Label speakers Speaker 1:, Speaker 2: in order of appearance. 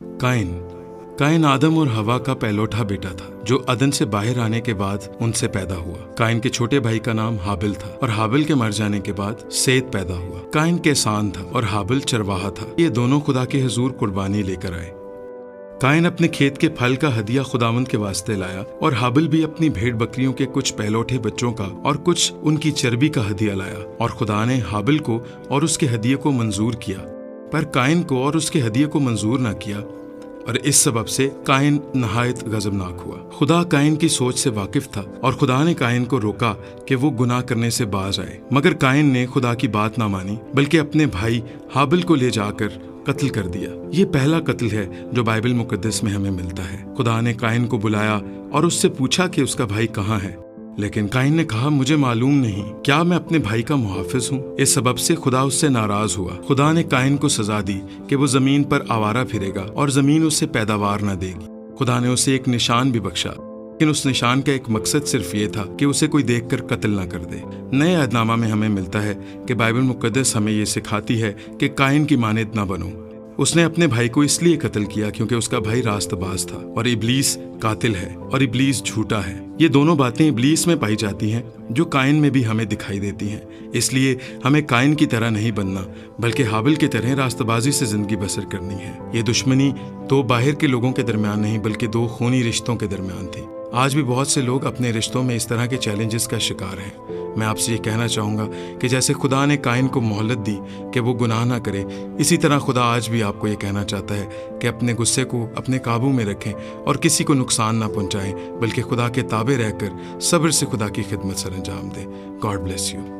Speaker 1: Kine आदम और हवा का पहलौठा बेटा था जो अदन से बाहर आने के बाद उनसे पैदा हुआ। काइन के छोटे भाई का नाम हाबिल था और हाबिल के मर जाने के बाद सेत पैदा हुआ। काइन किसान था और हाबिल चरवाहा था। ये दोनों खुदा के हुजूर कुर्बानी लेकर आए। काइन अपने खेत के फल का हदिया खुदावंद के वास्ते लाया और हाबिल भी अपनी भेड़ बकरियों के कुछ पहलौठे बच्चों का और कुछ उनकी चर्बी का हदिया लाया। और खुदा ने हाबिल को और उसके हदिये को मंजूर किया, पर काइन को और उसके हदिये को मंजूर न किया, और इस सबब से काइन नहायत गजबनाक हुआ। खुदा काइन की सोच से वाकिफ था और खुदा ने काइन को रोका कि वो गुनाह करने से बाज आए, मगर काइन ने खुदा की बात ना मानी बल्कि अपने भाई हाबिल को ले जाकर कत्ल कर दिया। ये पहला कत्ल है जो बाइबल मुकद्दस में हमें मिलता है। खुदा ने काइन को बुलाया और उससे पूछा कि उसका भाई कहाँ है, लेकिन काइन ने कहा, मुझे मालूम नहीं, क्या मैं अपने भाई का मुहाफिज हूँ? इस सबब से खुदा उससे नाराज हुआ। खुदा ने काइन को सजा दी कि वो जमीन पर आवारा फिरेगा और जमीन उससे पैदावार न देगी। खुदा ने उसे एक निशान भी बख्शा, लेकिन उस निशान का एक मकसद सिर्फ ये था कि उसे कोई देखकर कत्ल न कर दे। नए अहदनामा में हमें मिलता है कि बाइबल मुकद्दस हमें ये सिखाती है कि काइन की मानद न बनो। उसने अपने भाई को इसलिए कत्ल किया क्योंकि उसका भाई रास्तबाज था और इब्लीस कातिल है और इब्लीस झूठा है। ये दोनों बातें इब्लीस में पाई जाती हैं जो काइन में भी हमें दिखाई देती हैं। इसलिए हमें काइन की तरह नहीं बनना बल्कि हाबिल की तरह रास्तबाजी से जिंदगी बसर करनी है। ये दुश्मनी दो बाहर के लोगों के दरमियान नहीं बल्कि दो खूनी रिश्तों के दरमियान थी। आज भी बहुत से लोग अपने रिश्तों में इस तरह के चैलेंजेस का शिकार हैं। मैं आपसे ये कहना चाहूँगा कि जैसे खुदा ने काइन को मोहलत दी कि वो गुनाह ना करे, इसी तरह खुदा आज भी आपको ये कहना चाहता है कि अपने गुस्से को अपने काबू में रखें और किसी को नुकसान ना पहुँचाएं, बल्कि खुदा के ताबे रहकर सब्र से खुदा की खिदमत सर अंजाम दें। God bless you.